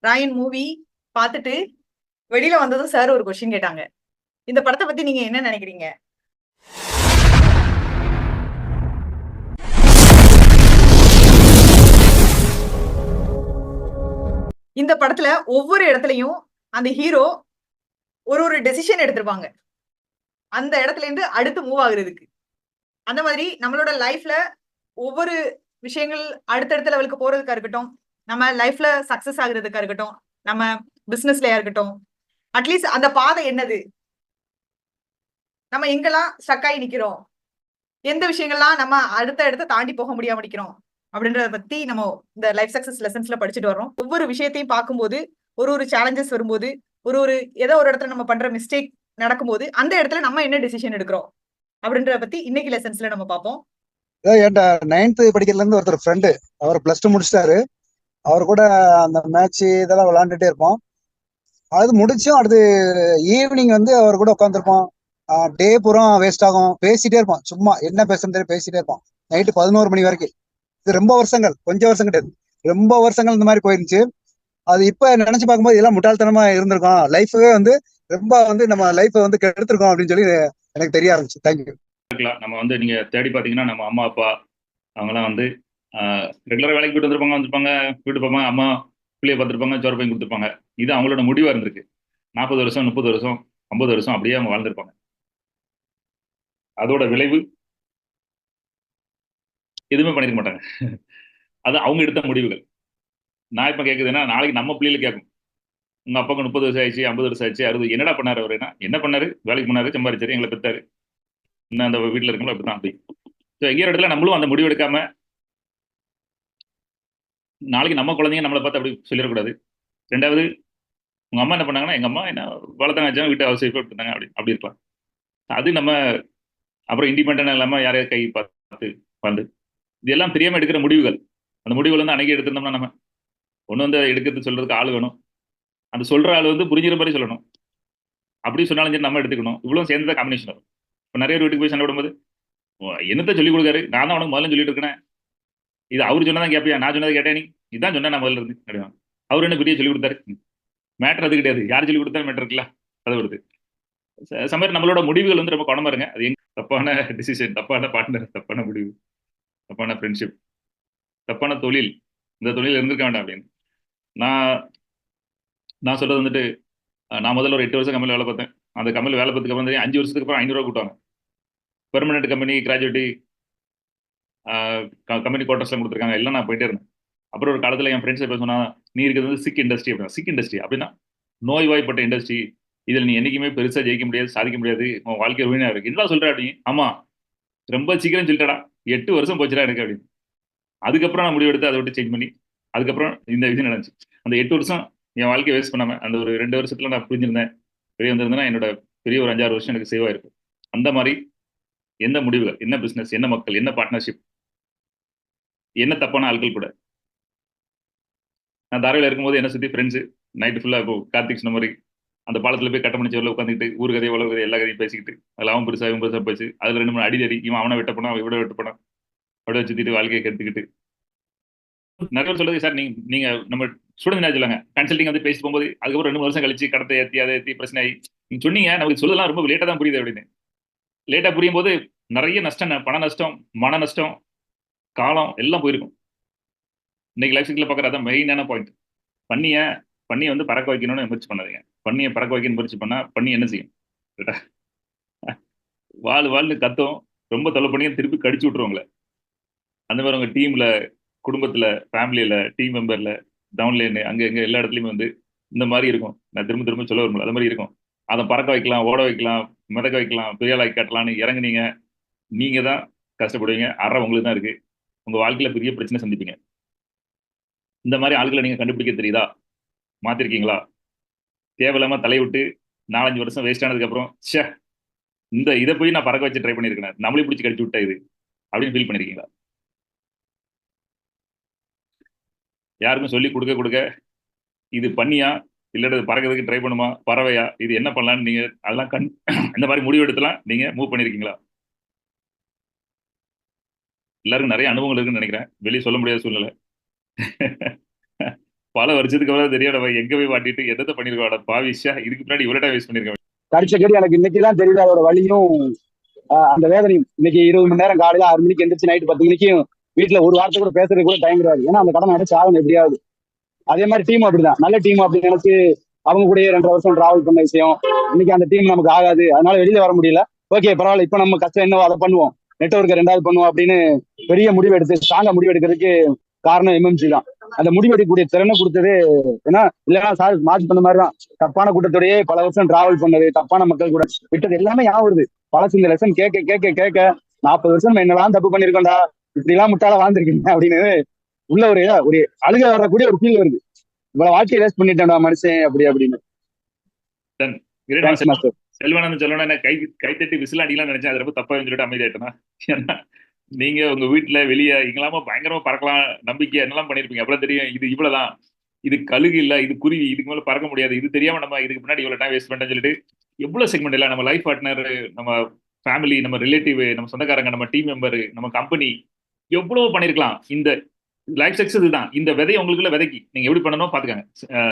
Rayan movie பார்த்துட்டு வெளியில வந்ததும் சார் ஒரு கொஸ்டின் கேட்டாங்க. இந்த படத்தை பத்தி நீங்க என்ன நினைக்கிறீங்க? இந்த படத்துல ஒவ்வொரு இடத்துலயும் அந்த ஹீரோ ஒரு ஒரு டெசிஷன் எடுத்திருப்பாங்க அந்த இடத்துல இருந்து அடுத்து மூவ் ஆகுறதுக்கு. அந்த மாதிரி நம்மளோட லைஃப்ல ஒவ்வொரு விஷயங்கள் அடுத்தடுத்த லெவலுக்கு போறதுக்கா இருக்கட்டும், நம்ம லைஃப்ல சக்சஸ் ஆகுறதுக்கா இருக்கட்டும், நம்ம பிசினஸ்லயா இருக்கட்டும், அட்லீஸ்ட் அந்த பாதை என்னது, நம்ம எங்கெல்லாம் ஸ்டக் ஆகி நிக்கிறோம், எந்த விஷயங்கள்லாம் நம்ம அடுத்த இடத்த தாண்டி போக முடியாம நிக்கிறோம் அப்படின்றத பத்தி நம்ம இந்த லைஃப் சக்சஸ் லெசன்ஸ்ல படிச்சுட்டு வர்றோம். ஒவ்வொரு விஷயத்தையும் பார்க்கும்போது ஒரு ஒரு சேலஞ்சஸ் வரும்போது ஒரு ஒரு ஏதோ ஒரு இடத்துல நம்ம பண்ற மிஸ்டேக் நடக்கும்போது அந்த இடத்துல நம்ம என்ன டிசிஷன் எடுக்கிறோம் அப்படின்றத பத்தி இன்னைக்கு லெசன்ஸ்ல நம்ம பார்ப்போம். என்கிட்ட 9th படிக்கிறதுல இருந்து ஒருத்தர் ஃப்ரெண்டு, அவர் +2 முடிச்சிட்டாரு. அவர் கூட அந்த மேட்ச் இதெல்லாம் விளையாண்டுட்டே இருப்போம். அது முடிச்சும் அடுத்து ஈவினிங் வந்து அவர் கூட உட்காந்துருப்போம். டே பூரா வேஸ்ட் ஆகும், பேசிட்டே இருப்போம். சும்மா என்ன பேசுறது தெரியும், பேசிட்டே இருப்போம் நைட்டு 11 மணி வரைக்கும். இது ரொம்ப வருஷங்கள், கொஞ்சம் வருஷம் கிடையாது, ரொம்ப வருஷங்கள் இந்த மாதிரி போயிருந்துச்சு. அது இப்ப நினைச்சு பார்க்கும்போது இதெல்லாம் முட்டாள்தனமா இருந்திருக்கோம், லைஃபவே வந்து ரொம்ப வந்து நம்ம லைஃபை வந்து கெடுத்திருக்கோம் அப்படின்னு சொல்லி எனக்கு தெரிய ஆரம்பிச்சு. தேங்க்யூ. நம்ம வந்து நீங்க தேடி பாத்தீங்கன்னா நம்ம அம்மா அப்பா அவங்கலாம் வந்து ரெகுலரா வேலைக்கு போயிட்டு வந்திருப்பாங்க, வந்திருப்பாங்க, வீட்டு போவாங்க, அம்மா பிள்ளைய பார்த்துருப்பாங்க, சோறு பையன் கொடுத்துருப்பாங்க. இது அவங்களோட முடிவா இருந்திருக்கு. 40 வருஷம், 30 வருஷம், 50 வருஷம் அப்படியே அவங்க வாழ்ந்திருப்பாங்க. அதோட விளைவு எதுவுமே பண்ணிருக்க மாட்டாங்க. அது அவங்க எடுத்த முடிவுகள். நான் இப்ப கேட்குதுன்னா நாளைக்கு நம்ம பிள்ளைகளுக்கு கேட்கும். உங்க அப்பாவுக்கு 30 வருஷம் ஆயிடுச்சு, 50 வருஷம் ஆயிடுச்சு, 60 என்னடா பண்ணாரு அவருன்னா, என்ன பண்ணாரு, வேலைக்கு போனாரு, சம்பாதிச்சாரு, எங்களை பெத்தாரு, இன்னும் அந்த வீட்டில் இருக்கணும் அப்படிதான். அப்படி எங்கேயோ இடத்துல நம்மளும் அந்த முடிவு எடுக்காம நாளைக்கு நம்ம குழந்தைங்க நம்மளை பார்த்து அப்படி சொல்லிடக்கூடாது. ரெண்டாவது, உங்க அம்மா என்ன பண்ணாங்கன்னா, எங்க அம்மா என்ன வளர்த்தாங்க வச்சாங்க, வீட்டை ஹவுஸ் ஒய்ஃபாக இருந்தாங்க, அப்படி அப்படி இருக்கலாம். அது நம்ம அப்புறம் இண்டிபெண்டா இல்லாம யாரையாவது கை பார்த்து வந்து இது எல்லாம் தெரியாம எடுக்கிற முடிவுகள். அந்த முடிவுகள் வந்து அன்னைக்கு எடுத்திருந்தோம்னா நம்ம ஒன்று வந்து எடுக்கிறது சொல்றதுக்கு ஆள் வேணும். அந்த சொல்ற ஆள் வந்து புரிஞ்சுற மாதிரி சொல்லணும். அப்படி சொன்னாலும் சரி நம்ம எடுத்துக்கணும். இவ்வளவு சேர்ந்த காம்பினேஷன் வரும். இப்போ நிறைய பேர் வீட்டுக்கு போய் சண்டை விடும்போது என்னத்தை சொல்லிக் கொடுக்காரு, நான் தான் உனக்கு முதல்ல சொல்லிட்டு இருக்கேன், இது அவர் சொன்னதான் கேட்பியா, நான் சொன்னதை கேட்டேன், நீ இதான் சொன்னேன் நான் முதல்ல இருந்து அப்படின்னா அவர் என்ன பெரிய சொல்லிக் கொடுத்தாரு. மேட்டர் அது கிடையாது, யார் சொல்லிக் கொடுத்தா மேட்டர் இருக்குல்ல, அதை வருது. சமயம் நம்மளோட முடிவுகள் வந்து ரொம்ப கவனமா இருங்க. அது எங்க தப்பான டிசிஷன், தப்பான பார்ட்னர், தப்பான முடிவு, தப்பான ஃப்ரெண்ட்ஷிப், தப்பான தொழில், இந்த தொழில் இருந்திருக்க வேண்டாம் அப்படின்னு நான் நான் சொல்றது வந்துட்டு, நான் முதல்ல ஒரு 8 வருஷம் கம்பெனி வேலை பார்த்தேன். அந்த கம்பெனி வேலை பார்த்ததுக்கு அப்புறம் 5 வருஷத்துக்கு அப்புறம் 500 ரூபா கூட்டுவாங்க. பெர்மனெண்ட் கம்பெனி, கிராஜுவேட்டி, கம்பெனி குவார்டர்ஸ்லாம் கொடுத்துருக்காங்க, எல்லாம் நான் போயிட்டே இருந்தேன். அப்புறம் ஒரு காலத்தில் என் ஃப்ரெண்ட்ஸ் எப்போ சொன்னா, நீ இருக்கிறது வந்து சிக் இண்டஸ்ட்ரி அப்படின்னா. சிக் இண்டஸ்ட்ரி அப்படின்னா நோய்வாய்ப்பட்ட இண்டஸ்ட்ரி, இதில் நீ என்னைக்குமே பெருசாக ஜெயிக்க முடியாது, சாதிக்க முடியாது, உன் வாழ்க்கை வீணா இருக்கு, என்ன சொல்ற அப்படின்னு. ஆமா, ரொம்ப சீக்கிரம் சொல்லிட்டடா, 8 வருஷம் போச்சுடா எனக்கு அப்படின்னு. அதுக்கப்புறம் நான் முடிவெடுத்து அதை விட்டு சேஞ்ச் பண்ணி அதுக்கப்புறம் இந்த விஷயம் நடந்துச்சு. அந்த 8 வருஷம் என் வாழ்க்கையை வேஸ்ட் பண்ணாம அந்த ஒரு 2 வருஷத்துல நான் புரிஞ்சிருந்தேன், வெளியே வந்திருந்தேன்னா என்னோட பெரிய ஒரு 5-6 வருஷம் எனக்கு சேவ் ஆயிருக்கும். அந்த மாதிரி எந்த முடிவுகள், என்ன பிசினஸ், என்ன மக்கள், என்ன பார்ட்னர்ஷிப், என்ன தப்பான ஆட்கள் கூட. நான் தாராவில இருக்கும்போது என்ன சுற்றி ஃப்ரெண்ட்ஸு நைட்டு ஃபுல்லாக இப்போ கார்த்திக் சொன்ன மாதிரி அந்த பாலத்தில் போய் கட்ட முடிச்சவரில் உட்காந்துக்கிட்டு ஊர் கதையை உலக கதை எல்லா கதையும் பேசிக்கிட்டு அதில் அவன் பெருசாக இவன் பெருசாக போச்சு, அதில் 2 3 அடி இவன் அவனை வெட்ட போனான், அவன் இவ்வளோ வெட்ட போனான், அப்படியே சுற்றிட்டு வாழ்க்கையை கெடுத்துக்கிட்டு நிறைய பேர் சொல்லுது. சார் நீங்க நம்ம ஸ்டூடெண்ட் என்ன சொல்லுங்க, கன்சல்டிங் வந்து பேசி போகும்போது அதுக்கப்புறம் 2 வருஷம் கழிச்சு கடத்தை ஏற்றி அதை ஏற்றி பிரச்சனை ஆகி நீங்க சொன்னீங்க, நமக்கு சொல்லலாம் ரொம்ப லேட்டாக தான் புரியுது அப்படின்னு. லேட்டாக புரியும் போது நிறைய நஷ்டம், பண நஷ்டம், மன நஷ்டம், காலம் எல்லாம் போயிருக்கும். இன்னைக்கு லைஃப் சைக்கிள் பார்க்குற அதான் மெயினான பாயிண்ட். பண்ணியை வந்து பறக்க வைக்கணும்னு முயற்சி பண்ணாதீங்க. பண்ணியை பறக்க வைக்கணும்னு முயற்சி பண்ணா பண்ணி என்ன செய்யும், வாழ்னு கத்தும், ரொம்ப தொலை பண்ணியை திருப்பி கடிச்சு விட்டுருவாங்களே. அந்த மாதிரி உங்க டீம்ல, குடும்பத்துல, ஃபேமிலியில, டீம் மெம்பர்ல, டவுன்லைன் அங்க எங்க எல்லா இடத்துலயுமே வந்து இந்த மாதிரி இருக்கும். நான் திரும்ப திரும்ப சொல்ல வரும்ல, அது மாதிரி இருக்கும். அதை பறக்க வைக்கலாம், ஓட வைக்கலாம், மிதக்க வைக்கலாம், பெரிய ஆளாக்கி காட்டலாம்னு இறங்குனீங்க, நீங்க தான் கஷ்டப்படுவீங்க. உங்களுக்கு தான் இருக்கு. உங்க வாழ்க்கையில பெரிய பிரச்சனை சந்திப்பீங்க. இந்த மாதிரி ஆட்களை நீங்க கண்டுபிடிக்க தெரியுதா, மாத்திருக்கீங்களா? தேவையில்லாம தலைவிட்டு 4-5 வருஷம் வேஸ்ட் ஆனதுக்கு அப்புறம் இந்த இதை போய் நான் பறக்க வச்சு ட்ரை பண்ணியிருக்கேன், நம்மளே பிடிச்சி கடிச்சு விட்டா இது அப்படின்னு ஃபீல் பண்ணிருக்கீங்களா? யாருக்கும் சொல்லி கொடுக்க கொடுக்க இது பண்ணியா இல்லாட்டி பறக்கிறதுக்கு ட்ரை பண்ணுமா, பறவையா, இது என்ன பண்ணலான்னு நீங்க அதெல்லாம் இந்த மாதிரி முடிவு எடுத்துலாம் நீங்க மூவ் பண்ணிருக்கீங்களா? எல்லாருக்கும் நிறைய அனுபவங்கள் இருக்குன்னு நினைக்கிறேன், வெளியே சொல்ல முடியாத சூழ்நிலை. பல வருஷத்துக்கு அப்புறம் தெரியும் நம்ம எங்க போய் மாட்டிட்டு என்னத்தை பண்ணிருக்கோம் பாவிஷா இதுக்கு முன்னாடி இவ்வளவு டைம் வேஸ்ட் பண்ணிருக்கோம். கடிச்ச கடி எனக்கு இன்னைக்குதான் தெரியுது அதோட வலியும் அந்த வேதனையும். இன்னைக்கு 20 மணி நேரம் காலையில 6 மணிக்கு எந்திரிச்சு நைட்டு 10 மணிக்கும் வீட்டுல ஒரு வார்த்தை கூட பேசுறது கூட டைம் கிடையாது. ஏன்னா அந்த கடனை அடைச்சு ஆகணும் எப்படியாவது. அதே மாதிரி டீம் அப்படிதான், நல்ல டீம் அப்படின்னு நினைச்சு அவங்க கூட 2.5 வருஷம் டிராவல் பண்ண விஷயம். இன்னைக்கு அந்த டீம் நமக்கு ஆகாது, அதனால வெளியில வர முடியல. ஓகே பரவாயில்ல, இப்ப நம்ம கஷ்டம் என்னவோ அதை பண்ணுவோம், நெட்வொர்க்கை 2வது பண்ணுவோம் அப்படின்னு பெரிய முடிவு எடுத்து ஸ்ட்ராங்கா முடிவு எடுக்கிறதுக்கு காரணம் எம்எம்சி தான். அந்த முடிவெடுக்கக்கூடிய திறனை கொடுத்தது. ஏன்னா இல்லைன்னா சார் மார்ச் பண்ண மாதிரிதான் தப்பான கூட்டத்தோடயே பல வருஷம் டிராவல் பண்ணது, தப்பான மக்கள் கூட விட்டது எல்லாமே ஞாபகம் வருது. பழசு இந்த லெசன் கேட்க கேட்க கேட்க 40 வருஷம் என்னெல்லாம் தப்பு பண்ணிருக்கோம்டா, இப்படி எல்லாம் முட்டாள வாழ்ந்துருக்கீங்க அப்படின்னு உள்ள ஒரு ஒரு அழுக வரக்கூடிய ஒரு ஃபீல் வருது. இவ்வளவு வாழ்க்கையை வேஸ்ட் பண்ணிட்டேன்டா மனுஷன் அப்படி அப்படின்னு. செல்வனந்து சொல்லணும் கைத்தட்டி விசில் அடிக்கலாம் நினைச்சேன், அது ரொம்ப தப்பா சொல்லிட்டு அமைதியாயிட்டேன்னா. ஏன்னா நீங்க உங்க வீட்டுல வெளியே எங்கெல்லாமோ பயங்கரமா பறக்கலாம் நம்பிக்கை என்னெல்லாம் பண்ணிருப்பீங்க. அப்புறம் தெரியும் இது இவ்வளவுதான், இது கழுகு இல்ல, இது குருவி, இதுக்கு மேல பறக்க முடியாது, இது தெரியாம நம்ம இதுக்கு முன்னாடி இவ்வளவு டைம் வேஸ்ட் பண்ணிட்டேன்னு சொல்லிட்டு எவ்வளவு செக்மெண்ட் இல்ல, நம்ம லைஃப் பார்ட்னர், நம்ம ஃபேமிலி, நம்ம ரிலேட்டிவ், நம்ம சொந்தக்காரங்க, நம்ம டீம் மெம்பர், நம்ம கம்பெனி எவ்வளவு பண்ணிருக்கலாம். இந்த லைஃப் சக்சஸ் இதுதான். இந்த விதையை உங்களுக்குள்ள விதைக்கி நீங்க எப்படி பண்ணணும் பாத்துக்காங்க.